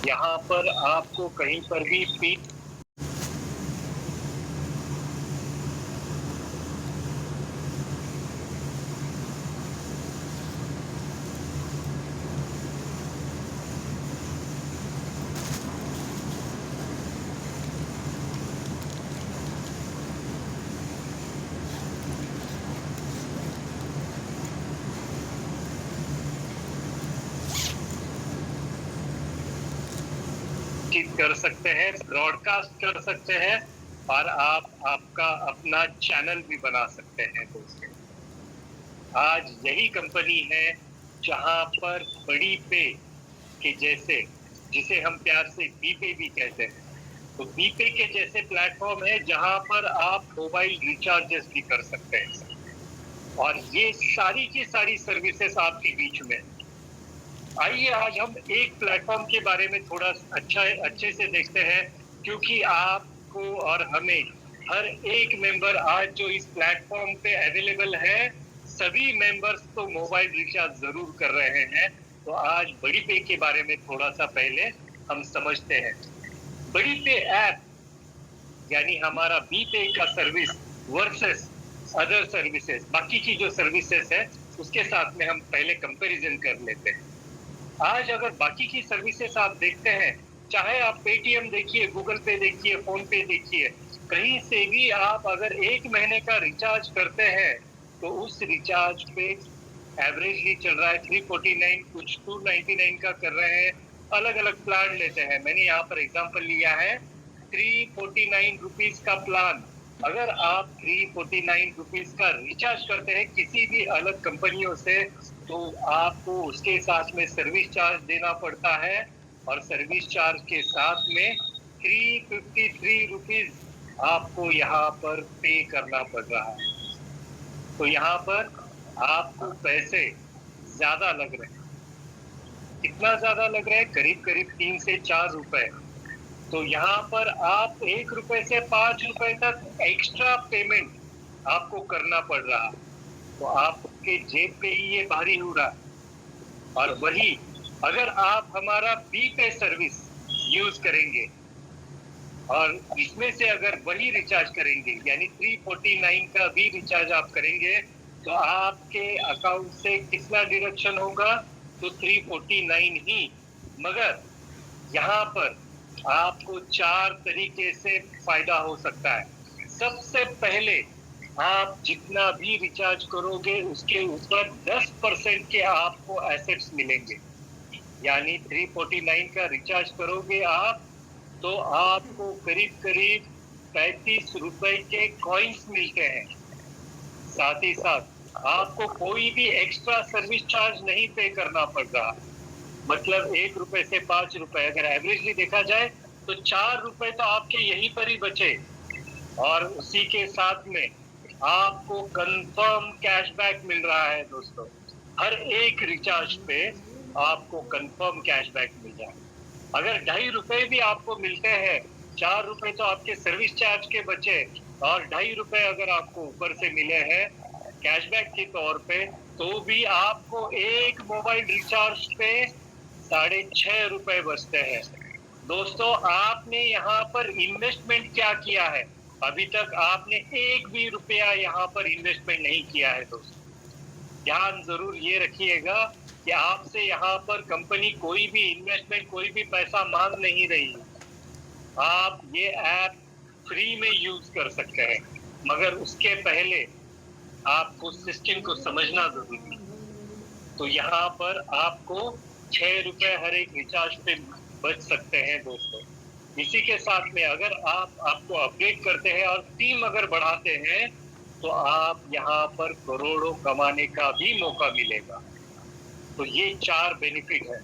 यहाँ पर आपको कहीं पर भी कर सकते हैं, ब्रॉडकास्ट कर सकते हैं और आप आपका अपना चैनल भी बना सकते हैं दोस्तों। आज यही कंपनी है जहां पर बड़ी पे के जैसे, जिसे हम प्यार से बीपे भी कहते हैं, तो बीपे के जैसे प्लेटफॉर्म है जहां पर आप मोबाइल रिचार्जेस भी कर सकते हैं और ये सारी की सारी सर्विसेज आपके बीच में। आइए आज हम एक प्लेटफॉर्म के बारे में थोड़ा अच्छे से देखते हैं, क्योंकि आपको और हमें हर एक मेंबर आज जो इस प्लेटफॉर्म पे अवेलेबल है, सभी मेंबर्स तो मोबाइल रिचार्ज जरूर कर रहे हैं। तो आज बड़ी पे के बारे में थोड़ा सा पहले हम समझते हैं। बड़ी पे ऐप यानी हमारा बी पे का सर्विस वर्सेस अदर सर्विसेज, बाकी की जो सर्विसेज है उसके साथ में हम पहले कंपैरिजन कर लेते हैं। आज अगर बाकी की सर्विसेज आप देखते हैं, चाहे आप पेटीएम देखिए, गूगल पे देखिए, फोन पे देखिए, कहीं से भी आप अगर 1 महीने का रिचार्ज करते हैं तो उस रिचार्ज पे एवरेजली चल रहा है 349, कुछ 299 का कर रहे हैं। अलग अलग प्लान लेते हैं। मैंने यहाँ पर एग्जांपल लिया है 349 रुपीज का प्लान। अगर आप 349 रुपीज का रिचार्ज करते हैं किसी भी अलग कंपनियों से, तो आपको उसके साथ में सर्विस चार्ज देना पड़ता है और सर्विस चार्ज के साथ में 353 रुपीज आपको यहाँ पर पे करना पड़ रहा है। तो यहाँ पर आपको पैसे ज्यादा लग रहे हैं। कितना ज्यादा लग रहा है? करीब करीब 3 से 4 रुपए। तो यहाँ पर आप 1 रुपए से 5 रुपए तक एक्स्ट्रा पेमेंट आपको करना पड़ रहा है। तो आपके जेब पे ही ये भारी हो रहा है। और वही अगर आप हमारा बी पे सर्विस यूज करेंगे और इसमें से अगर वही रिचार्ज करेंगे यानी 349 का भी रिचार्ज आप करेंगे, तो आपके अकाउंट से कितना डिडक्शन होगा? तो 349 ही। मगर यहाँ पर आपको 4 तरीके से फायदा हो सकता है। सबसे पहले आप जितना भी रिचार्ज करोगे उसके ऊपर 10% के आपको एसेट्स मिलेंगे। यानी 349 का रिचार्ज करोगे आप, तो आपको करीब करीब 35 रुपए के कॉइन्स मिलते हैं। साथ ही साथ आपको कोई भी एक्स्ट्रा सर्विस चार्ज नहीं पे करना पड़ रहा। मतलब 1 रुपए से 5 रुपए अगर एवरेजली देखा जाए तो 4 रुपए तो आपके यहीं पर ही बचे। और उसी के साथ में आपको कंफर्म कैशबैक मिल रहा है दोस्तों। हर एक रिचार्ज पे आपको कंफर्म कैशबैक मिल रहा है। अगर 2.5 रुपए भी आपको मिलते हैं, 4 रुपए तो आपके सर्विस चार्ज के बचे और 2.5 रुपए अगर आपको ऊपर से मिले हैं कैशबैक के तौर पे, तो भी आपको एक मोबाइल रिचार्ज पे 6.5 रुपए बचते हैं। दोस्तों आपने यहाँ पर इन्वेस्टमेंट क्या किया है? अभी तक आपने एक भी रुपया यहाँ पर इन्वेस्टमेंट नहीं किया है दोस्तों। ध्यान जरूर ये रखिएगा कि आपसे यहाँ पर कंपनी कोई भी इन्वेस्टमेंट, कोई भी पैसा मांग नहीं रही है। आप ये ऐप फ्री में यूज कर सकते हैं, मगर उसके पहले आपको सिस्टम को समझना जरूरी है। तो यहाँ पर आपको 6 रुपए हर एक रिचार्ज पे बच सकते हैं दोस्तों। इसी के साथ में अगर आपको अपडेट करते हैं और टीम अगर बढ़ाते हैं, तो आप यहाँ पर करोड़ों कमाने का भी मौका मिलेगा। तो ये 4 बेनिफिट है।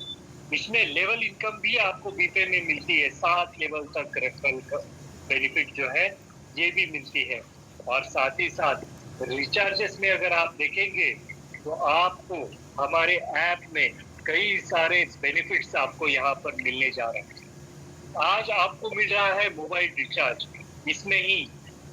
इसमें लेवल इनकम भी आपको बीपे में मिलती है। 7 लेवल तक रेफरल बेनिफिट जो है ये भी मिलती है। और साथ ही साथ रिचार्जेस में अगर आप देखेंगे तो आपको हमारे ऐप में कई सारे बेनिफिट्स आपको यहाँ पर मिलने जा रहे हैं। आज आपको मिल रहा है मोबाइल रिचार्ज। इसमें ही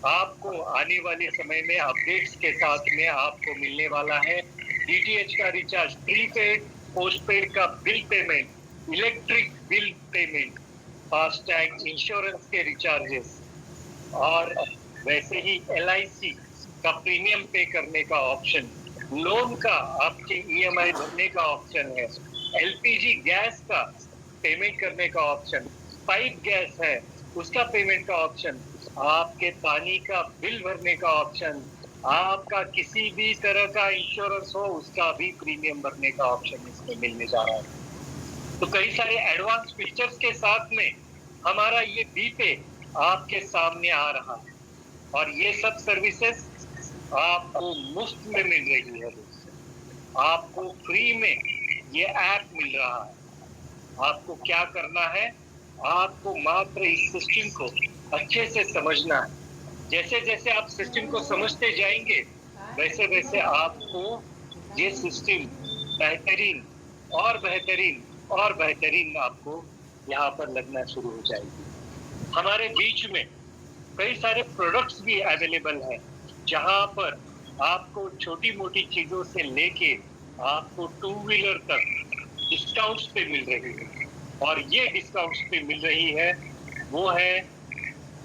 आपको आने वाले समय में अपडेट्स के साथ में आपको मिलने वाला है डीटीएच का रिचार्ज, प्रीपेड, पोस्टपेड का bill payment, electric bill payment, FASTag, insurance के रिचार्जेस और वैसे ही LIC का प्रीमियम पे करने का ऑप्शन, लोन का आपके EMI भरने का ऑप्शन है, LPG गैस का पेमेंट करने का ऑप्शन, पाइप गैस है उसका पेमेंट का ऑप्शन, आपके पानी का बिल भरने का ऑप्शन, आपका किसी भी तरह का इंश्योरेंस हो उसका भी प्रीमियम भरने का ऑप्शन इसमें मिलने जा रहा है। तो कई सारे एडवांस फीचर्स के साथ में हमारा ये बीपे आपके सामने आ रहा है और ये सब सर्विसेज आपको मुफ्त में मिल रही है दोस्तों। आपको फ्री में ये ऐप मिल रहा है। आपको क्या करना है, आपको मात्र इस सिस्टम को अच्छे से समझना है। जैसे जैसे आप सिस्टम को समझते जाएंगे वैसे वैसे आपको ये सिस्टम बेहतरीन और बेहतरीन और बेहतरीन आपको यहाँ पर लगना शुरू हो जाएगी। हमारे बीच में कई सारे प्रोडक्ट्स भी अवेलेबल हैं जहाँ पर आपको छोटी मोटी चीजों से लेके आपको 2 व्हीलर तक डिस्काउंट्स पे मिल रही है और ये डिस्काउंट्स पे मिल रही है वो है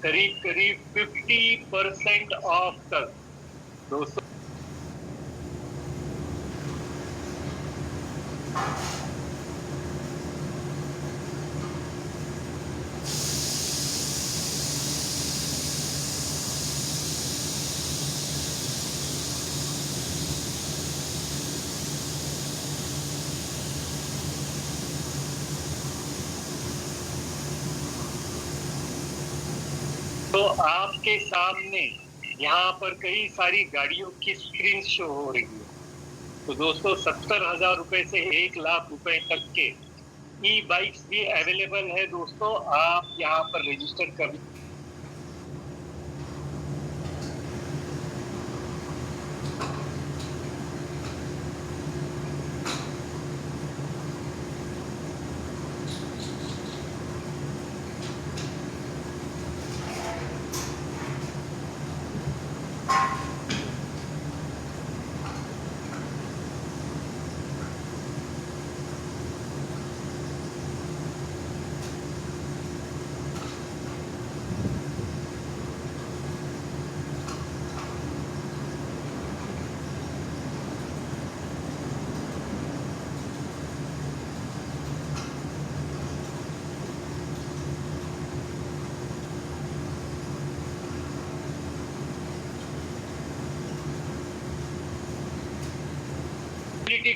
करीब करीब 50% ऑफ तक दोस्तों। तो आपके सामने यहाँ पर कई सारी गाड़ियों की स्क्रीन शो हो रही है। तो दोस्तों 70,000 रुपए से 1,00,000 रुपए तक के ई बाइक्स भी अवेलेबल है दोस्तों। आप यहाँ पर रजिस्टर कर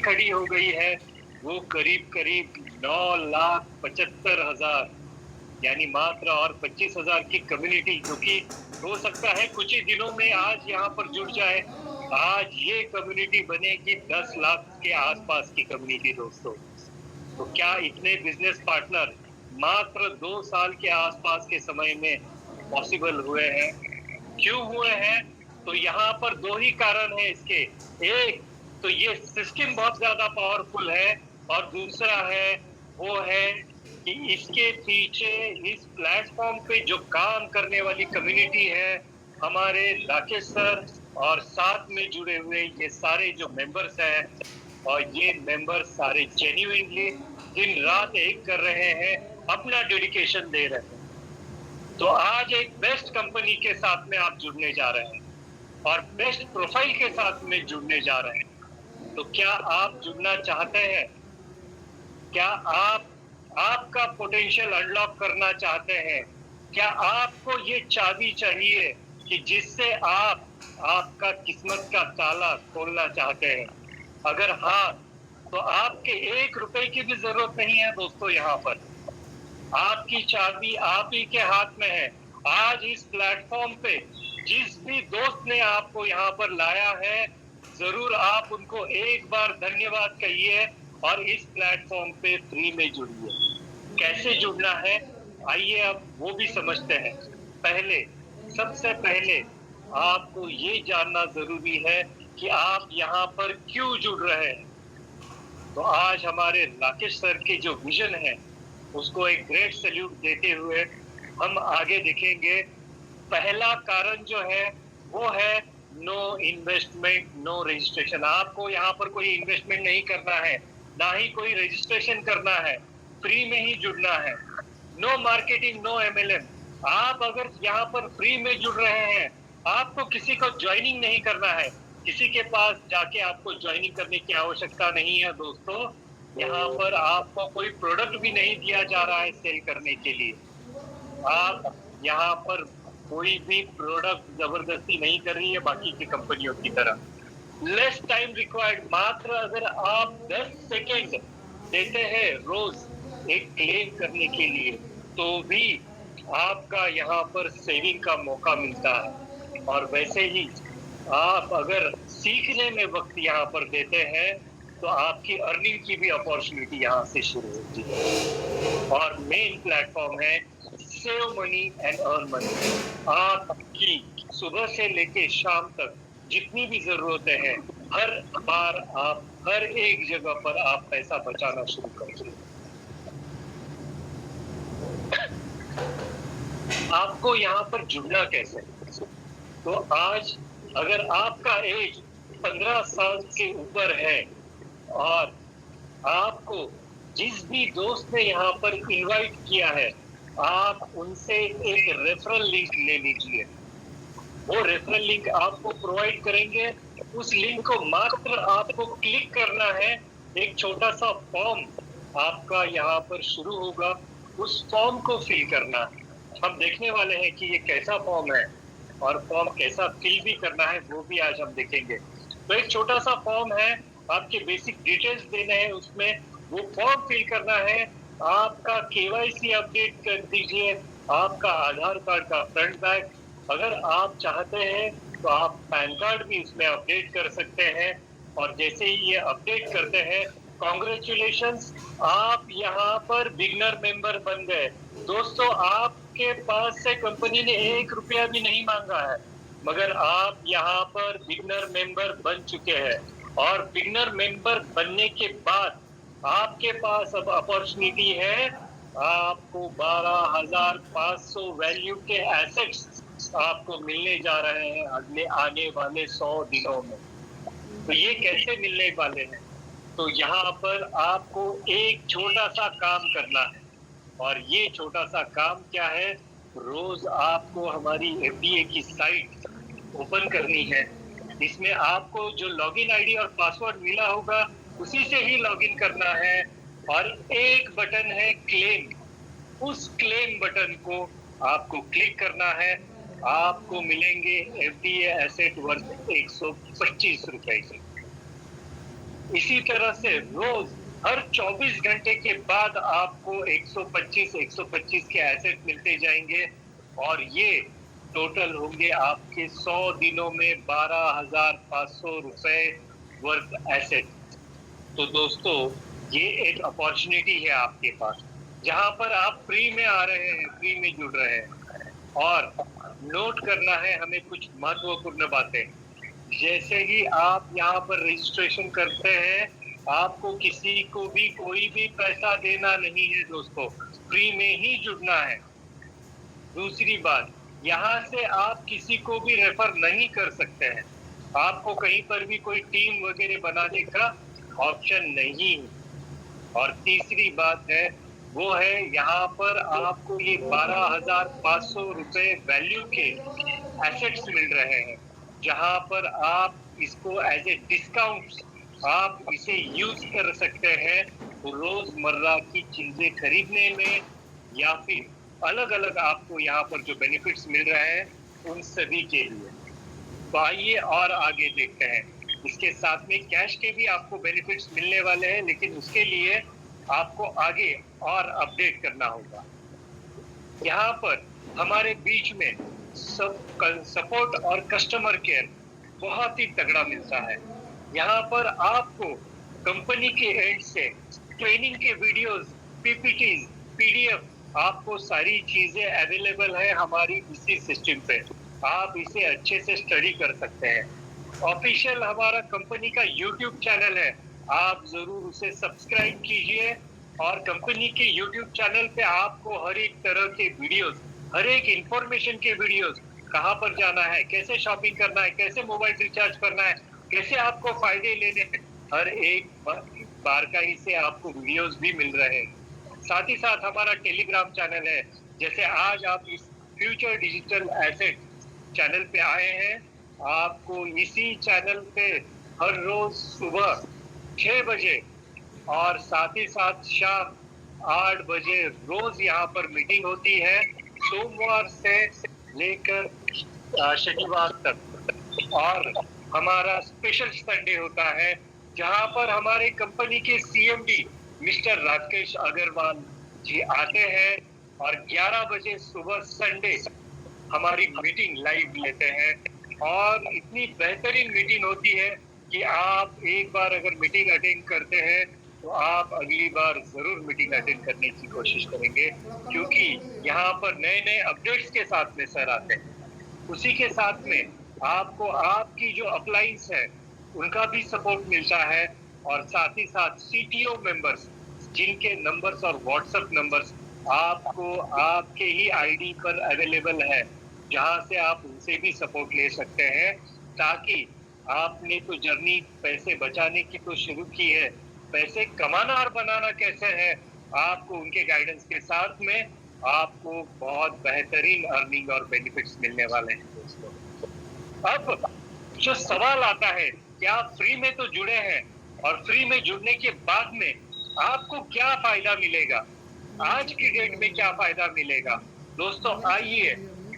खड़ी हो गई है वो करीब करीब 9,75,000 यानी मात्र और 25,000 की कम्युनिटी जो कि हो सकता है कुछ ही दिनों में आज यहाँ पर जुड़ जाए। आज ये कम्युनिटी बनेगी 10 लाख के आसपास की कम्युनिटी दोस्तों। तो क्या इतने बिजनेस पार्टनर मात्र 2 साल के आसपास के समय में पॉसिबल हुए हैं? क्यों हुए हैं? तो यहाँ पर 2 ही कारण है इसके। एक तो ये सिस्टम बहुत ज्यादा पावरफुल है और दूसरा है वो है कि इसके पीछे इस प्लेटफॉर्म पे जो काम करने वाली कम्युनिटी है हमारे राकेश सर और साथ में जुड़े हुए ये सारे जो मेंबर्स हैं और ये मेंबर सारे जेन्युइनली दिन रात एक कर रहे हैं, अपना डेडिकेशन दे रहे हैं। तो आज एक बेस्ट कंपनी के साथ में आप जुड़ने जा रहे हैं और बेस्ट प्रोफाइल के साथ में जुड़ने जा रहे हैं। तो क्या आप जुड़ना चाहते हैं? क्या आप आपका पोटेंशियल अनलॉक करना चाहते हैं? क्या आपको ये चाबी चाहिए कि जिससे आप आपका किस्मत का ताला खोलना चाहते हैं? अगर हाँ तो आपके 1 रुपए की भी जरूरत नहीं है दोस्तों। यहाँ पर आपकी चाबी आप ही के हाथ में है। आज इस प्लेटफॉर्म पे जिस भी दोस्त ने आपको यहाँ पर लाया है जरूर आप उनको एक बार धन्यवाद कहिए और इस प्लेटफॉर्म पे फ्री में जुड़िए। कैसे जुड़ना है आइए अब वो भी समझते हैं। सबसे पहले आपको ये जानना जरूरी है कि आप यहाँ पर क्यों जुड़ रहे हैं। तो आज हमारे राकेश सर के जो विजन है उसको एक ग्रेट सैल्यूट देते हुए हम आगे देखेंगे। पहला कारण जो है वो है नो इन्वेस्टमेंट नो रजिस्ट्रेशन। आपको यहाँ पर कोई इन्वेस्टमेंट नहीं करना है, ना ही कोई रजिस्ट्रेशन करना है। फ्री में ही जुड़ना है। No marketing, no MLM। आप अगर यहाँ पर फ्री में जुड़ रहे हैं, आपको किसी को ज्वाइनिंग नहीं करना है, किसी के पास जाके आपको ज्वाइनिंग करने की आवश्यकता नहीं है दोस्तों। यहाँ पर आपको कोई प्रोडक्ट भी नहीं दिया जा रहा है सेल करने के लिए। आप यहाँ पर कोई भी प्रोडक्ट जबरदस्ती नहीं कर रही है बाकी की कंपनियों की तरह। लेस टाइम रिक्वायर्ड, मात्र अगर आप 10 सेकेंड देते हैं रोज एक क्लेम करने के लिए, तो भी आपका यहाँ पर सेविंग का मौका मिलता है। और वैसे ही आप अगर सीखने में वक्त यहाँ पर देते हैं, तो आपकी अर्निंग की भी अपॉर्चुनिटी यहाँ से शुरू होती है। और मेन प्लेटफॉर्म है save money and earn money. आपकी सुबह से लेके शाम तक जितनी भी जरूरतें हैं, हर बार आप हर एक जगह पर आप पैसा बचाना शुरू कर दें। आपको यहाँ पर जुड़ना कैसे? तो आज अगर आपका एज 15 साल से ऊपर है और आपको जिस भी दोस्त ने यहाँ पर इनवाइट किया है, आप उनसे एक रेफरल लिंक ले लीजिए। वो रेफरल लिंक आपको प्रोवाइड करेंगे। उस लिंक को मात्र आपको क्लिक करना है। एक छोटा सा फॉर्म आपका यहाँ पर शुरू होगा, उस फॉर्म को फिल करना है। हम देखने वाले हैं कि ये कैसा फॉर्म है और फॉर्म कैसा फिल भी करना है, वो भी आज हम देखेंगे। तो एक छोटा सा फॉर्म है, आपके बेसिक डिटेल्स देने हैं उसमें, वो फॉर्म फिल करना है। आपका KYC अपडेट कर दीजिए, आपका आधार कार्ड का फ्रंट बैक, अगर आप चाहते हैं तो आप पैन कार्ड भी इसमें अपडेट कर सकते हैं। और जैसे ही ये अपडेट करते हैं, कॉन्ग्रेचुलेशंस, आप यहाँ पर बिगनर मेंबर बन गए। दोस्तों, आपके पास से कंपनी ने 1 रुपया भी नहीं मांगा है, मगर आप यहाँ पर बिगनर मेंबर बन चुके हैं। और बिगनर मेंबर बनने के बाद आपके पास अब अपॉर्चुनिटी है, आपको 12,500 वैल्यू के एसेट्स आपको मिलने जा रहे हैं अगले आने वाले 100 दिनों में। तो ये कैसे मिलने वाले हैं? तो यहाँ पर आपको एक छोटा सा काम करना है, और ये छोटा सा काम क्या है? रोज आपको हमारी FDA की साइट ओपन करनी है। इसमें आपको जो लॉगिन आईडी और पासवर्ड मिला होगा, उसी से ही लॉगिन करना है। और एक बटन है क्लेम, उस क्लेम बटन को आपको क्लिक करना है। आपको मिलेंगे FDA एसेट वर्थ 125 रुपए से। इसी तरह से रोज हर 24 घंटे के बाद आपको 125 के एसेट मिलते जाएंगे, और ये टोटल होंगे आपके 100 दिनों में 12,500 रुपए वर्थ एसेट। तो दोस्तों, ये एक अपॉर्चुनिटी है आपके पास, जहां पर आप फ्री में आ रहे हैं, फ्री में जुड़ रहे हैं। और नोट करना है हमें कुछ महत्वपूर्ण बातें। जैसे ही आप यहाँ पर रजिस्ट्रेशन करते हैं, आपको किसी को भी कोई भी पैसा देना नहीं है दोस्तों, फ्री में ही जुड़ना है। दूसरी बात, यहाँ से आप किसी को भी रेफर नहीं कर सकते हैं, आपको कहीं पर भी कोई टीम वगैरह बनाने का ऑप्शन नहीं है। और तीसरी बात है, वो है यहाँ पर आपको ये 12,500 रुपए वैल्यू के एसेट्स मिल रहे हैं, जहाँ पर आप इसको एज ए डिस्काउंट आप इसे यूज कर सकते हैं रोजमर्रा की चीजें खरीदने में, या फिर अलग अलग आपको यहाँ पर जो बेनिफिट्स मिल रहे हैं उन सभी के लिए। तो आइए और आगे देखते हैं। इसके साथ में कैश के भी आपको बेनिफिट्स मिलने वाले हैं, लेकिन उसके लिए आपको आगे और अपडेट करना होगा। यहाँ पर हमारे बीच में सपोर्ट और कस्टमर केयर बहुत ही तगड़ा मिलता है। यहाँ पर आपको कंपनी के एंड से ट्रेनिंग के वीडियोस, PPTs, PDF, आपको सारी चीजें अवेलेबल है हमारी इसी सिस्टम पे। आप इसे अच्छे से स्टडी कर सकते हैं। ऑफिशियल हमारा कंपनी का YouTube चैनल है, आप जरूर उसे सब्सक्राइब कीजिए। और कंपनी के YouTube चैनल पे आपको हर एक तरह के वीडियोस, हर एक इंफॉर्मेशन के वीडियोस, कहाँ पर जाना है, कैसे शॉपिंग करना है, कैसे मोबाइल रिचार्ज करना है, कैसे आपको फायदे लेने हैं, हर एक बार का ही से आपको वीडियोस भी मिल रहे हैं। साथ ही साथ हमारा टेलीग्राम चैनल है। जैसे आज आप इस फ्यूचर डिजिटल एसेट चैनल पे आए हैं, आपको इसी चैनल पे हर रोज सुबह 6 बजे और साथ ही साथ शाम 8 बजे रोज यहाँ पर मीटिंग होती है, सोमवार से लेकर शनिवार तक। और हमारा स्पेशल संडे होता है जहाँ पर हमारे कंपनी के सीएमडी मिस्टर राकेश अग्रवाल जी आते हैं और 11 बजे सुबह संडे हमारी मीटिंग लाइव लेते हैं। और इतनी बेहतरीन मीटिंग होती है कि आप एक बार अगर मीटिंग अटेंड करते हैं तो आप अगली बार जरूर मीटिंग अटेंड करने की कोशिश करेंगे, क्योंकि यहाँ पर नए नए अपडेट्स के साथ में सर आते हैं। उसी के साथ में आपको आपकी जो अपलाइंस है उनका भी सपोर्ट मिलता है, और साथ ही साथ सीटीओ मेंबर्स जिनके नंबर्स और व्हाट्सएप नंबर्स आपको आपके ही आईडी पर अवेलेबल है, जहां से आप उनसे भी सपोर्ट ले सकते हैं। ताकि आपने तो जर्नी पैसे बचाने की तो शुरू की है, पैसे कमाना और बनाना कैसे है, आपको उनके गाइडेंस के साथ में आपको बहुत बेहतरीन अर्निंग और बेनिफिट्स मिलने वाले हैं दोस्तों। अब जो सवाल आता है कि आप फ्री में तो जुड़े हैं और फ्री में जुड़ने के बाद में आपको क्या फायदा मिलेगा, आज की डेट में क्या फायदा मिलेगा दोस्तों, आइए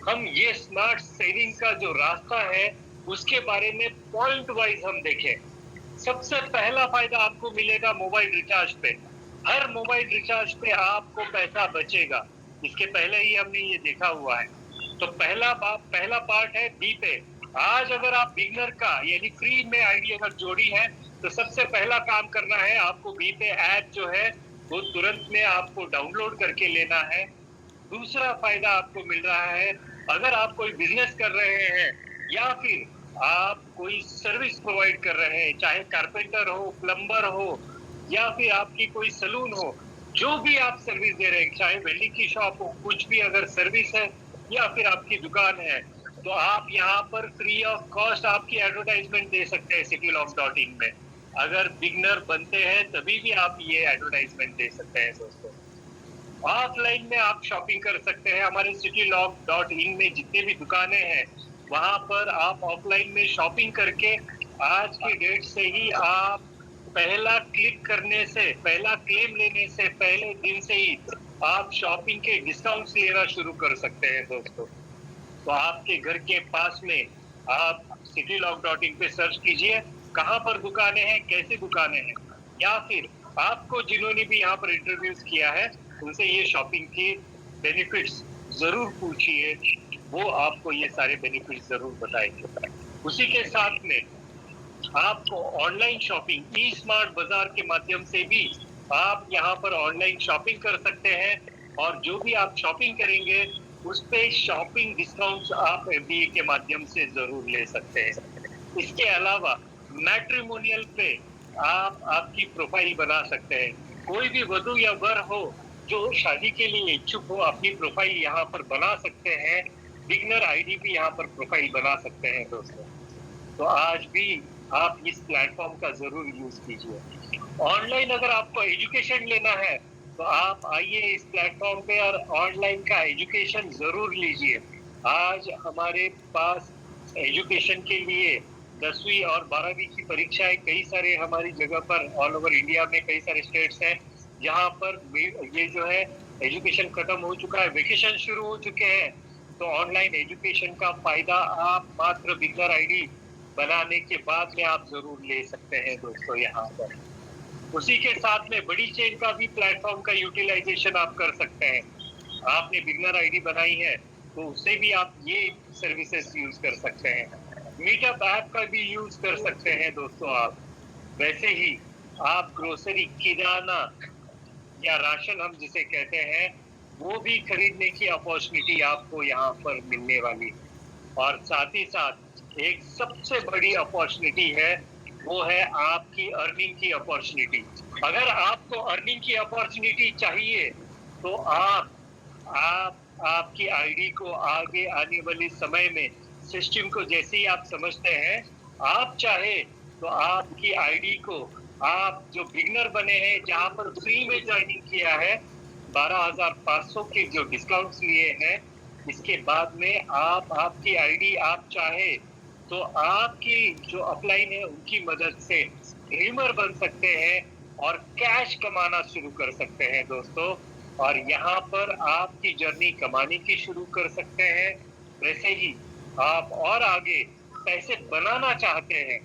हम ये स्मार्ट सेविंग का जो रास्ता है उसके बारे में पॉइंट वाइज हम देखें। सबसे पहला फायदा आपको मिलेगा मोबाइल रिचार्ज पे। हर मोबाइल रिचार्ज पे आपको पैसा बचेगा, इसके पहले ही हमने ये देखा हुआ है। तो पहला पार्ट है बी पे। आज अगर आप बिगनर का यानी फ्री में आईडी अगर जोड़ी है तो सबसे पहला काम करना है आपको बी पे ऐप जो है वो तुरंत में आपको डाउनलोड करके लेना है। दूसरा फायदा आपको मिल रहा है, अगर आप कोई बिजनेस कर रहे हैं या फिर आप कोई सर्विस प्रोवाइड कर रहे हैं, चाहे कारपेंटर हो, प्लम्बर हो या फिर आपकी कोई सलून हो, जो भी आप सर्विस दे रहे हैं, चाहे वेल्डिंग की शॉप हो, कुछ भी अगर सर्विस है या फिर आपकी दुकान है, तो आप यहाँ पर फ्री ऑफ कॉस्ट आपकी एडवर्टाइजमेंट दे सकते हैं citylog.in में। अगर बिगनर बनते हैं तभी भी आप ये एडवर्टाइजमेंट दे सकते हैं दोस्तों। ऑफलाइन में आप शॉपिंग कर सकते हैं, हमारे citylog.in में जितने भी दुकानें हैं वहां पर आप ऑफलाइन में शॉपिंग करके आज की डेट से ही आप पहला क्लिक करने से, पहला क्लेम लेने से पहले दिन से ही आप शॉपिंग के डिस्काउंट्स लेना शुरू कर सकते हैं दोस्तों। तो आपके घर के पास में आप citylog.in पे सर्च कीजिए कहाँ पर दुकानें हैं, कैसी दुकानें हैं, या फिर आपको जिन्होंने भी यहाँ पर इंटरव्यूज किया है उनसे ये शॉपिंग की बेनिफिट्स जरूर पूछिए, वो आपको ये सारे बेनिफिट्स जरूर बताएंगे। उसी के साथ में आपको ऑनलाइन शॉपिंग ई स्मार्ट बाजार के माध्यम से भी आप यहाँ पर ऑनलाइन शॉपिंग कर सकते हैं, और जो भी आप शॉपिंग करेंगे उस पे शॉपिंग डिस्काउंट्स आप FBA के माध्यम से जरूर ले सकते हैं। इसके अलावा मैट्रिमोनियल पे आप आपकी प्रोफाइल बना सकते हैं। कोई भी वधू या वर हो जो शादी के लिए इच्छुक हो, अपनी प्रोफाइल यहाँ पर बना सकते हैं। बिगनर आईडी भी यहाँ पर प्रोफाइल बना सकते हैं दोस्तों। तो आज भी आप इस प्लेटफॉर्म का जरूर यूज कीजिए। ऑनलाइन अगर आपको एजुकेशन लेना है तो आप आइए इस प्लेटफॉर्म पे और ऑनलाइन का एजुकेशन जरूर लीजिए। आज हमारे पास एजुकेशन के लिए 10वीं और 12वीं की परीक्षाएं कई सारे हमारी जगह पर ऑल ओवर इंडिया में कई सारे स्टेट्स हैं जहां पर ये जो है एजुकेशन खत्म हो चुका है, वेकेशन शुरू हो चुके हैं। तो ऑनलाइन एजुकेशन का फायदा आप मात्र बिगनर आईडी बनाने के बाद में आप जरूर ले सकते हैं दोस्तों यहाँ पर। उसी के साथ में बड़ी चेन का भी प्लेटफॉर्म का यूटिलाइजेशन आप कर सकते हैं। आपने बिगनर आईडी बनाई है तो उससे भी आप ये सर्विसेज यूज कर सकते हैं। मीटअप ऐप का भी यूज कर सकते हैं दोस्तों आप। वैसे ही आप ग्रोसरी, किराना या राशन हम जिसे कहते हैं, वो भी खरीदने की अपॉर्चुनिटी आपको यहाँ पर मिलने वाली है। और साथ ही साथ एक सबसे बड़ी अपॉर्चुनिटी है, वो है आपकी अर्निंग की अपॉर्चुनिटी। अगर आपको अर्निंग की अपॉर्चुनिटी चाहिए तो आपकी आईडी को आगे आने वाले समय में सिस्टम को जैसे ही आप समझते हैं, आप चाहे तो आपकी आईडी को, आप जो बिगनर बने हैं जहां पर फ्री में ज्वाइनिंग किया है, 12,500 के जो डिस्काउंट्स लिए हैं, इसके बाद में आप आपकी आईडी आप चाहे तो आपकी जो अपलाइन है उनकी मदद से ड्रीमर बन सकते हैं और कैश कमाना शुरू कर सकते हैं दोस्तों। और यहाँ पर आपकी जर्नी कमाने की शुरू कर सकते हैं। वैसे ही आप और आगे पैसे बनाना चाहते हैं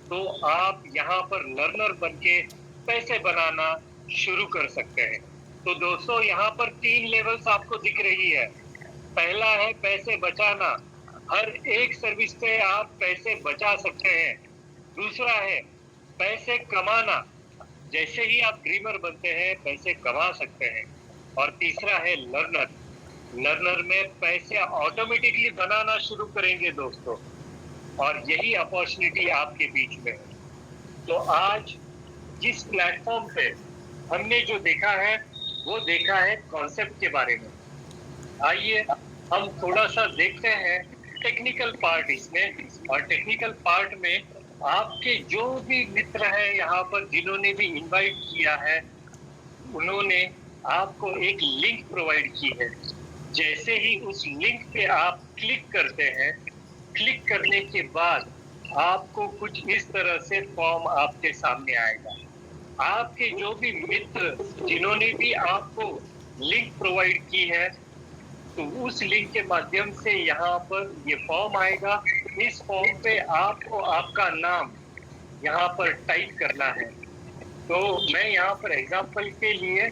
तो आप यहाँ पर लर्नर बन के पैसे बनाना शुरू कर सकते हैं। तो दोस्तों यहाँ पर 3 लेवल्स आपको दिख रही है। पहला है पैसे बचाना, हर एक सर्विस से आप पैसे बचा सकते हैं। दूसरा है पैसे कमाना, जैसे ही आप ड्रीमर बनते हैं पैसे कमा सकते हैं। और तीसरा है लर्नर, लर्नर में पैसे ऑटोमेटिकली बनाना शुरू करेंगे दोस्तों। और यही अपॉर्चुनिटी आपके बीच में है। तो आज जिस प्लेटफॉर्म पे हमने जो देखा है वो देखा है कॉन्सेप्ट के बारे में। आइए हम थोड़ा सा देखते हैं टेक्निकल पार्ट इसमें। और टेक्निकल पार्ट में आपके जो भी मित्र हैं यहाँ पर जिन्होंने भी इनवाइट किया है, उन्होंने आपको एक लिंक प्रोवाइड की है। जैसे ही उस लिंक पे आप क्लिक करते हैं, क्लिक करने के बाद आपको कुछ इस तरह से फॉर्म आपके सामने आएगा। आपके जो भी मित्र जिन्होंने भी आपको लिंक प्रोवाइड की है, तो उस लिंक के माध्यम से यहाँ पर ये फॉर्म आएगा। इस फॉर्म पे आपको आपका नाम यहाँ पर टाइप करना है। तो मैं यहाँ पर एग्जांपल के लिए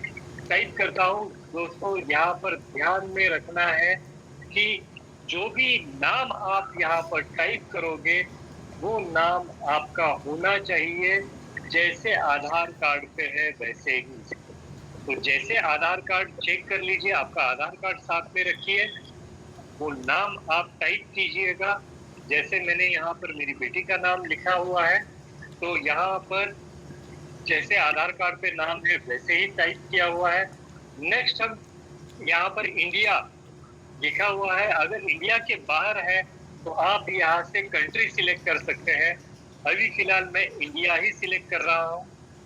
टाइप करता हूँ दोस्तों। यहाँ पर ध्यान में रखना है कि जो भी नाम आप यहाँ पर टाइप करोगे वो नाम आपका होना चाहिए जैसे आधार कार्ड पे है वैसे ही। तो जैसे आधार कार्ड चेक कर लीजिए, आपका आधार कार्ड साथ में रखिए, वो नाम आप टाइप कीजिएगा। जैसे मैंने यहाँ पर मेरी बेटी का नाम लिखा हुआ है, तो यहाँ पर जैसे आधार कार्ड पे नाम है वैसे ही टाइप किया हुआ है। नेक्स्ट हम यहाँ पर इंडिया लिखा हुआ है। अगर इंडिया के बाहर है तो आप यहाँ से कंट्री सिलेक्ट कर सकते हैं। अभी फिलहाल मैं इंडिया ही सिलेक्ट कर रहा हूँ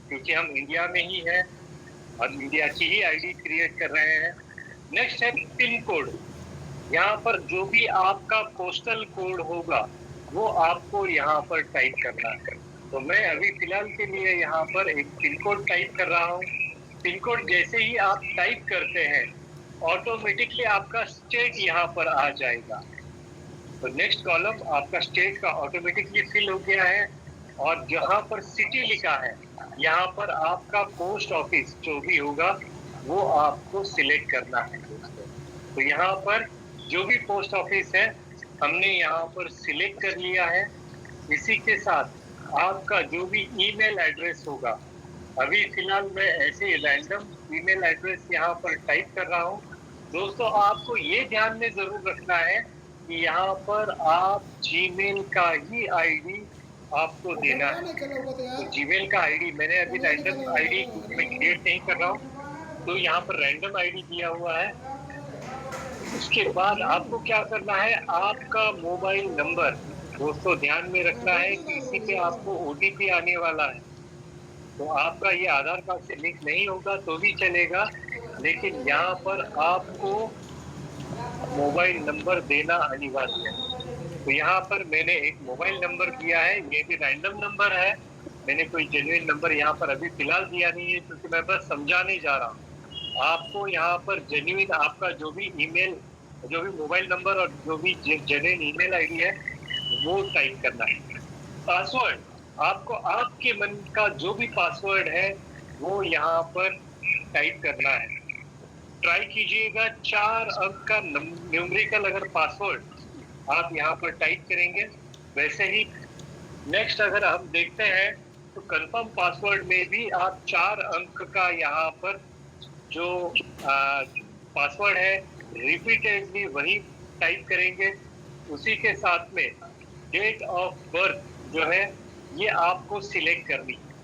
क्योंकि हम इंडिया में ही हैं और इंडिया की ही आईडी क्रिएट कर रहे हैं। नेक्स्ट है पिन कोड। यहाँ पर जो भी आपका पोस्टल कोड होगा वो आपको यहाँ पर टाइप करना है। तो मैं अभी फिलहाल के लिए यहाँ पर एक पिन कोड टाइप कर रहा हूँ। पिन कोड जैसे ही आप टाइप करते हैं ऑटोमेटिकली आपका स्टेट यहाँ पर आ जाएगा। तो नेक्स्ट कॉलम आपका स्टेट का ऑटोमेटिकली फिल हो गया है। और जहाँ पर सिटी लिखा है यहाँ पर आपका पोस्ट ऑफिस जो भी होगा वो आपको सिलेक्ट करना है दोस्तों। तो यहाँ पर जो भी पोस्ट ऑफिस है हमने यहाँ पर सिलेक्ट कर लिया है। इसी के साथ आपका जो भी ईमेल एड्रेस होगा, अभी फिलहाल मैं ऐसे रैंडम ईमेल एड्रेस यहाँ पर टाइप कर रहा हूँ। दोस्तों आपको ये ध्यान में जरूर रखना है कि यहाँ पर आप जीमेल का ही आईडी आपको देना है। तो जीमेल का आईडी मैंने अभी रैंडम आईडी में क्रिएट नहीं कर रहा हूँ, तो यहाँ पर रैंडम आईडी दिया हुआ है। उसके बाद आपको क्या करना है, आपका मोबाइल नंबर दोस्तों ध्यान में रखना है कि इसी पे आपको ओटीपी आने वाला है। तो आपका ये आधार कार्ड से लिंक नहीं होगा तो भी चलेगा, लेकिन यहाँ पर आपको मोबाइल नंबर देना अनिवार्य है। तो यहाँ पर मैंने एक मोबाइल नंबर दिया है, ये भी रैंडम नंबर है। मैंने कोई जेन्युइन नंबर यहाँ पर अभी फिलहाल दिया नहीं है क्योंकि मैं बस समझाने जा रहा हूँ। आपको यहाँ पर जेन्युइन आपका जो भी ईमेल, जो भी मोबाइल नंबर और जो भी जेन्युइन ईमेल आईडी है वो टाइप करना है। पासवर्ड आपको आपके मन का जो भी पासवर्ड है वो यहाँ पर टाइप करना है। ट्राई कीजिएगा 4 अंक का न्यूमेरिकल अगर पासवर्ड आप यहाँ पर टाइप करेंगे वैसे ही। नेक्स्ट अगर हम देखते हैं तो कंफर्म पासवर्ड में भी आप 4 अंक का यहाँ पर जो पासवर्ड है रिपीटेडली वही टाइप करेंगे। उसी के साथ में डेट ऑफ बर्थ जो है ये आपको सिलेक्ट करनी है।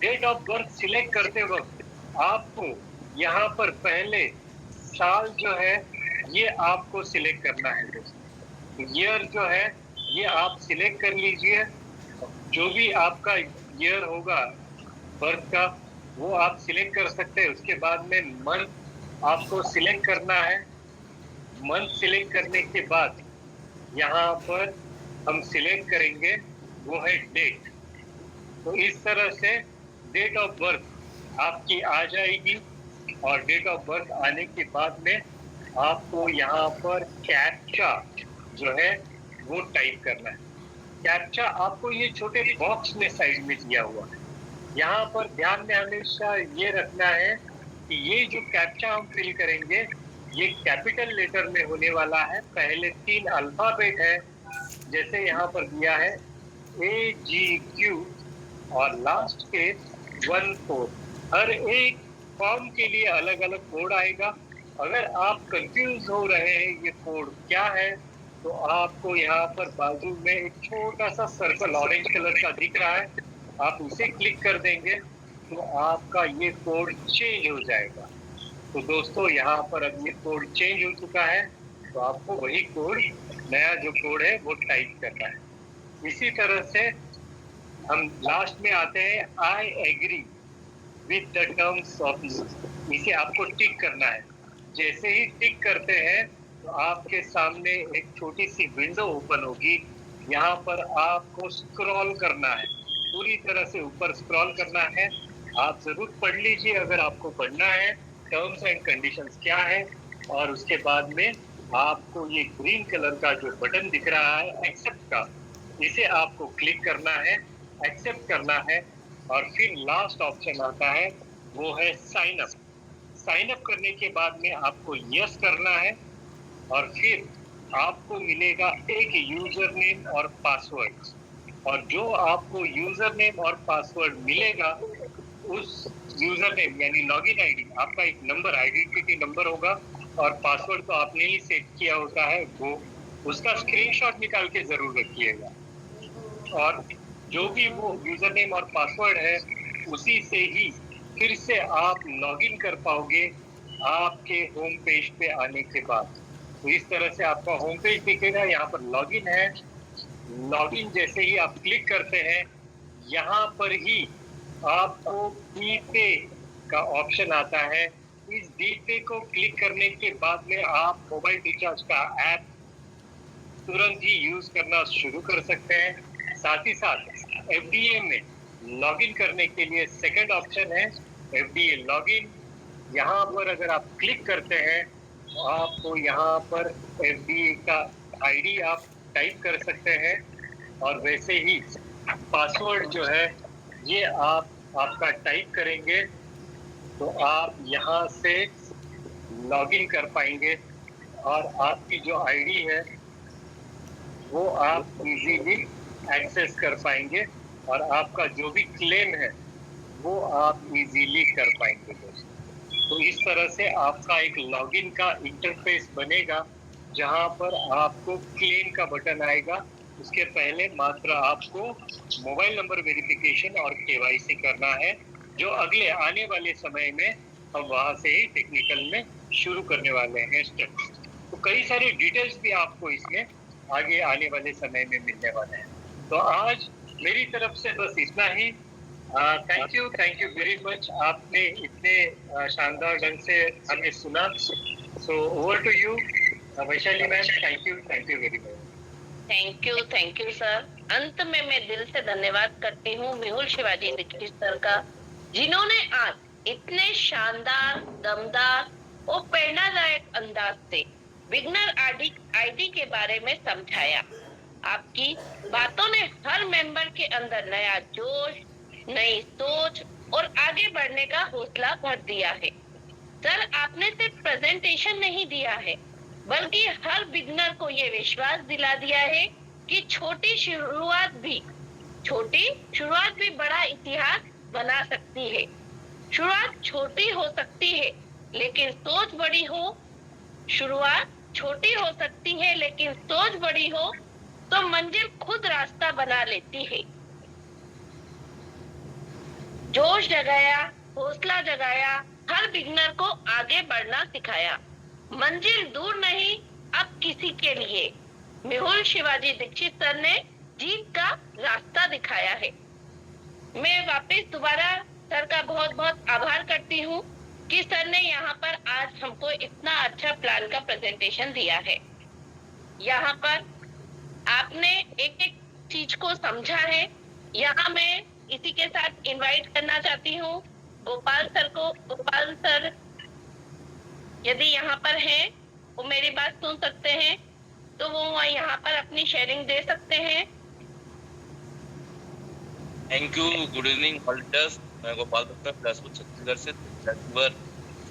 डेट ऑफ बर्थ सिलेक्ट करते वक्त आपको यहाँ पर पहले साल जो है ये आपको सिलेक्ट करना है दोस्तों। ईयर जो है ये आप सिलेक्ट कर लीजिए। जो भी आपका ईयर होगा बर्थ का वो आप सिलेक्ट कर सकते हैं। उसके बाद में मंथ आपको सिलेक्ट करना है। मंथ सिलेक्ट करने के बाद यहाँ पर हम सिलेक्ट करेंगे, वो है डेट। तो इस तरह से डेट ऑफ बर्थ आपकी आ जाएगी और डेट ऑफ बर्थ आने के बाद में आपको यहाँ पर कैप्चा जो है वो टाइप करना है। कैप्चा आपको ये छोटे बॉक्स में साइड में दिया हुआ है। यहाँ पर ध्यान में हमेशा ये रखना है कि ये जो कैप्चा हम फिल करेंगे ये कैपिटल लेटर में होने वाला है। पहले 3 अल्फाबेट है, जैसे यहाँ पर दिया है AGQ और लास्ट के 1-4। हर एक फॉर्म के लिए अलग अलग कोड आएगा। अगर आप कंफ्यूज हो रहे हैं ये कोड क्या है, तो आपको यहाँ पर बाजू में एक छोटा सा सर्कल ऑरेंज कलर का दिख रहा है, आप उसे क्लिक कर देंगे तो आपका ये कोड चेंज हो जाएगा। तो दोस्तों यहाँ पर अब ये कोड चेंज हो चुका है, तो आपको वही कोड, नया जो कोड है वो टाइप करना है। इसी तरह से हम लास्ट में आते हैं I agree with the terms of use. इसे आपको टिक करना है। जैसे ही टिक करते हैं तो आपके सामने एक छोटी सी विंडो ओपन होगी। यहाँ पर आपको स्क्रॉल करना है, पूरी तरह से ऊपर स्क्रॉल करना है। आप जरूर पढ़ लीजिए अगर आपको पढ़ना है टर्म्स एंड कंडीशंस क्या है। और उसके बाद में आपको ये ग्रीन कलर का जो बटन दिख रहा है एक्सेप्ट का, इसे आपको क्लिक करना है, एक्सेप्ट करना है। और फिर लास्ट ऑप्शन आता है वो है साइन अप। साइन अप करने के बाद में आपको यस करना है और फिर आपको मिलेगा एक यूजर नेम और पासवर्ड। और जो आपको यूजर नेम और पासवर्ड मिलेगा उस यूजर नेम यानी लॉगिन आईडी, आपका एक नंबर, आइडेंटिटी नंबर होगा और पासवर्ड तो आपने ही सेट किया होता है, वो उसका स्क्रीनशॉट निकाल के जरूर रखिएगा। और जो भी वो यूजर नेम और पासवर्ड है उसी से ही फिर से आप लॉगिन कर पाओगे आपके होम पेज पे आने के बाद। तो इस तरह से आपका होम पेज दिखेगा, यहाँ पर लॉगिन है। लॉगिन जैसे ही आप क्लिक करते हैं यहाँ पर ही आपको डीपे का ऑप्शन आता है। इस डीपे को क्लिक करने के बाद में आप मोबाइल रिचार्ज का ऐप तुरंत ही यूज करना शुरू कर सकते हैं। साथ ही साथ एफडीए में लॉगिन करने के लिए सेकंड ऑप्शन है एफडीए लॉगिन। यहाँ पर अगर आप क्लिक करते हैं तो आपको यहाँ पर एफडीए का आईडी आप टाइप कर सकते हैं और वैसे ही पासवर्ड जो है ये आपका टाइप करेंगे तो आप यहाँ से लॉगिन कर पाएंगे और आपकी जो आईडी है वो आप इजीली एक्सेस कर पाएंगे और आपका जो भी क्लेम है वो आप इजीली कर पाएंगे दोस्तों। तो इस तरह से आपका एक लॉगिन का इंटरफेस बनेगा जहां पर आपको क्लेम का बटन आएगा। उसके पहले मात्र आपको मोबाइल नंबर वेरिफिकेशन और केवाईसी करना है, जो अगले आने वाले समय में हम वहां से ही टेक्निकल में शुरू करने वाले हैं स्टेप्स। तो कई सारी डिटेल्स भी आपको इसमें आगे आने वाले समय में मिलने वाले हैं। तो आज मेरी तरफ से बस इतना ही। थैंक यू वेरी मच, आपने इतने शानदार ढंग से हमें सुना। So over to you Vaishali ma'am. Thank you very much. Thank you sir. अंत में मैं दिल से धन्यवाद करती हूँ मेहुल शिवाजी दीक्षित सर का, जिन्होंने आज इतने शानदार, दमदार और प्रेरणादायक अंदाज से बिगनर आईडी के बारे में समझाया। आपकी बातों ने हर मेंबर के अंदर नया जोश, नई सोच और आगे बढ़ने का हौसला भर दिया है। सर, आपने सिर्फ प्रेजेंटेशन नहीं दिया है, बल्कि हर बिगनर को ये विश्वास दिला दिया है कि छोटी शुरुआत भी बड़ा इतिहास बना सकती है। शुरुआत छोटी हो सकती है लेकिन सोच बड़ी हो। शुरुआत छोटी हो सकती है लेकिन सोच बड़ी हो तो मंजिल खुद रास्ता बना लेती है। जोश जगाया, हौसला जगाया, हर बिगनर को आगे बढ़ना सिखाया। मंजिल दूर नहीं, अब किसी के लिए मेहुल शिवाजी दीक्षित सर ने जीत का रास्ता दिखाया है। मैं वापस दोबारा सर का बहुत बहुत आभार करती हूँ कि सर ने यहाँ पर आज आज हमको इतना अच्छा प्लान का प्रेजेंटेशन दिया है। यहाँ पर आपने एक एक चीज को समझा है। यहाँ मैं इसी के साथ इनवाइट करना चाहती हूँ गोपाल सर को। गोपाल सर यदि यहाँ पर हैं, वो मेरी बात सुन सकते हैं, तो वो यहाँ पर अपनी शेयरिंग दे सकते हैं। Thank you. गुड इवनिंग हॉल्टर्स। मैं गोपाल दत्ता बिलासपुर छत्तीसगढ़ से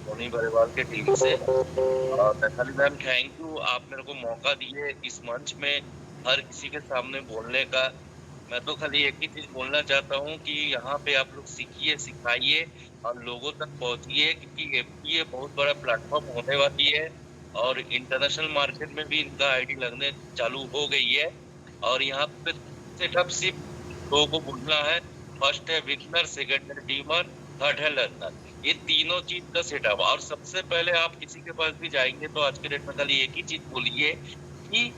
सोनी परिवार के टीम से। और नैथाली मैम थैंक यू, आप मेरे को मौका दिए इस मंच में हर किसी के सामने बोलने का। मैं तो खाली एक ही चीज बोलना चाहता हूँ कि यहाँ पे आप लोग सीखिए, सिखाइए और लोगों तक पहुँचिए, क्योंकि एफडीए बहुत बड़ा प्लेटफॉर्म होने वाली है और इंटरनेशनल मार्केट में भी इनका आईडी लगने चालू हो गई है। और यहाँ पे सेटअप सिर्फ लोगों को बोलना है, फर्स्ट है विनर, सेकंड है टीमर, थर्ड है लर्नर। ये तीनों चीज का सेटअप। और सबसे पहले आप किसी के पास भी जाएंगे तो आज के डेट में खाली एक ही चीज बोलिए कि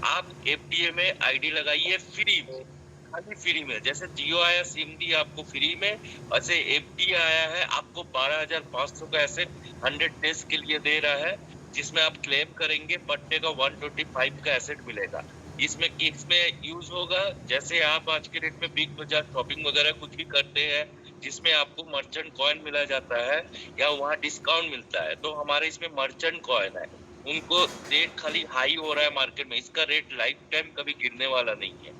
आप एफडीए में आईडी लगाइए फ्री में, खाली फ्री में। जैसे जियो आया सिम दी आपको फ्री में, वैसे एफडीए आया है आपको 12,500 का एसेट 100 डेज के लिए दे रहा है, जिसमें आप क्लेम करेंगे पर डे का 125 का एसेट मिलेगा। इसमें किसमें यूज होगा, जैसे आप आज के डेट में बिग बाजार शॉपिंग वगैरह कुछ भी करते हैं जिसमें आपको मर्चेंट कॉइन मिला जाता है या वहाँ डिस्काउंट मिलता है, तो हमारे इसमें मर्चेंट कॉइन है। उनको रेट खाली हाई हो रहा है मार्केट में, इसका रेट लाइफ टाइम कभी गिरने वाला नहीं है।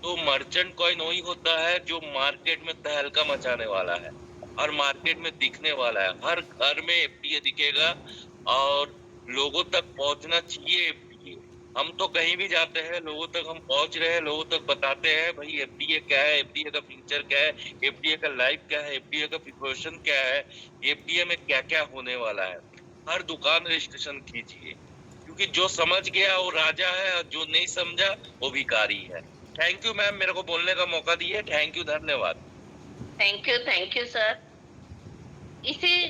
तो मर्चेंट कॉइन वही होता है जो मार्केट में तहलका मचाने वाला है और मार्केट में दिखने वाला है। हर घर में एफडीए दिखेगा और लोगों तक पहुंचना चाहिए एफडीए। हम तो कहीं भी जाते हैं लोगों तक हम पहुंच रहे हैं, लोगों तक बताते हैं भाई एफडीए क्या है, एफडीए का फीचर क्या है, एफडीए का लाइफ क्या है, एफडीए का प्रिपरेशन क्या है, एफडीए में क्या क्या होने वाला है। हर दुकान रजिस्ट्रेशन कीजिए, क्योंकि जो समझ गया वो राजा है और जो नहीं समझा वो भिखारी है। थैंक यू मैम, मेरे को बोलने का मौका दिए। थैंक यू, धन्यवाद। Thank you sir. इसी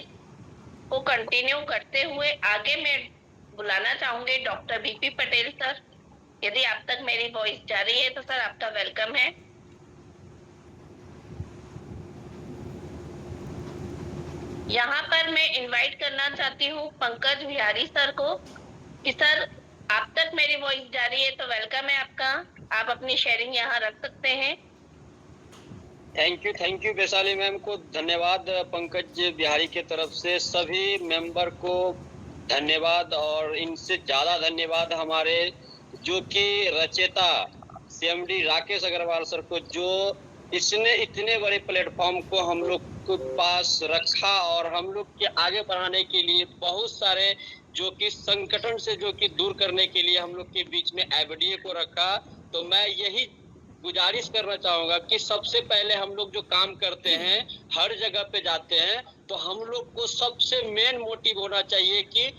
को कंटिन्यू करते हुए आगे मैं बुलाना चाहूंगी डॉक्टर बीपी पटेल सर। यदि आप तक मेरी वॉइस जा रही है तो सर आपका वेलकम है। यहाँ पर मैं इनवाइट करना चाहती हूँ पंकज बिहारी सर को कि सर आप तक मेरी वॉइस जा रही है तो वेलकम है आपका, आप अपनी शेयरिंग यहाँ रख सकते हैं। थैंक यू वैशाली मैम को धन्यवाद। पंकज बिहारी के तरफ से सभी मेंबर को धन्यवाद और इनसे ज्यादा धन्यवाद हमारे जो कि रचयिता सीएमडी राकेश अग्रवाल सर को, जो इसने इतने बड़े प्लेटफॉर्म को हम लोग के पास रखा और हम लोग के आगे बढ़ाने के लिए बहुत सारे जो कि संगठन से जो कि दूर करने के लिए हम लोग के बीच में एफडीए को रखा। तो मैं यही गुजारिश करना चाहूंगा कि सबसे पहले हम लोग जो काम करते हैं, हर जगह पे जाते हैं, तो हम लोग को सबसे मेन मोटिव होना चाहिए कि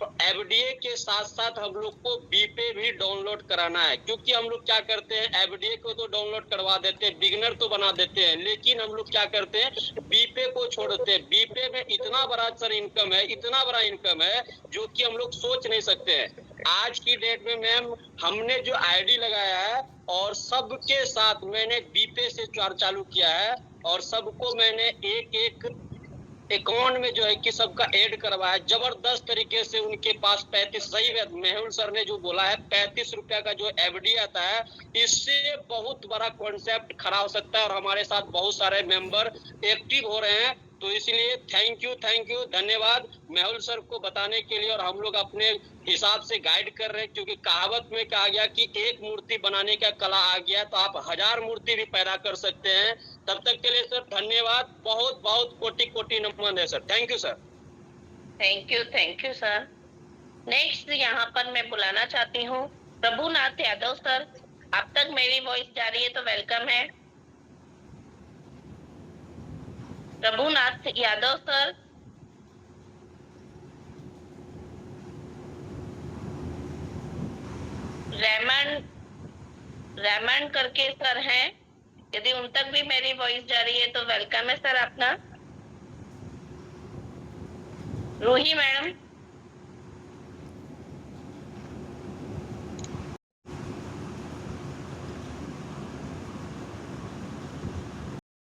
एफडीए के साथ साथ हम लोग को बीपे भी डाउनलोड कराना है। क्योंकि हम लोग क्या करते हैं, एफडीए को तो डाउनलोड करवा देते हैं, बिगिनर तो बना देते हैं, लेकिन हम लोग क्या करते हैं, बीपे को छोड़ देते हैं। बीपे में इतना बड़ा सर इनकम है, इतना बड़ा इनकम है जो कि हम लोग सोच नहीं सकते हैं। आज की डेट में मैम हमने जो आईडी लगाया है और सबके साथ मैंने बीपे से चालू किया है और सबको मैंने एक एक अकाउंट में जो है कि सबका ऐड करवाया। जबरदस्त तरीके से उनके पास 35, सही मेहुल सर ने जो बोला है 35 रुपया का जो एफडी आता है, इससे बहुत बड़ा कॉन्सेप्ट खड़ा हो सकता है और हमारे साथ बहुत सारे मेंबर एक्टिव हो रहे हैं। तो इसलिए थैंक यू धन्यवाद मेहुल सर को बताने के लिए। और हम लोग अपने हिसाब से गाइड कर रहे हैं, क्योंकि कहावत में कहा गया कि एक मूर्ति बनाने का कला आ गया तो आप 1000 मूर्ति भी पैदा कर सकते हैं। तब तक के लिए सर धन्यवाद, बहुत बहुत कोटि नमन है sir. Thank you sir. Thank you sir. Next यहाँ पर मैं बुलाना चाहती हूँ प्रभुनाथ यादव सर। आप तक मेरी वॉइस जा रही है तो वेलकम है प्रभुनाथ यादव सर। रेमन करके सर हैं, यदि उन तक भी मेरी वॉइस जा रही है तो वेलकम है सर आपका। रूही मैडम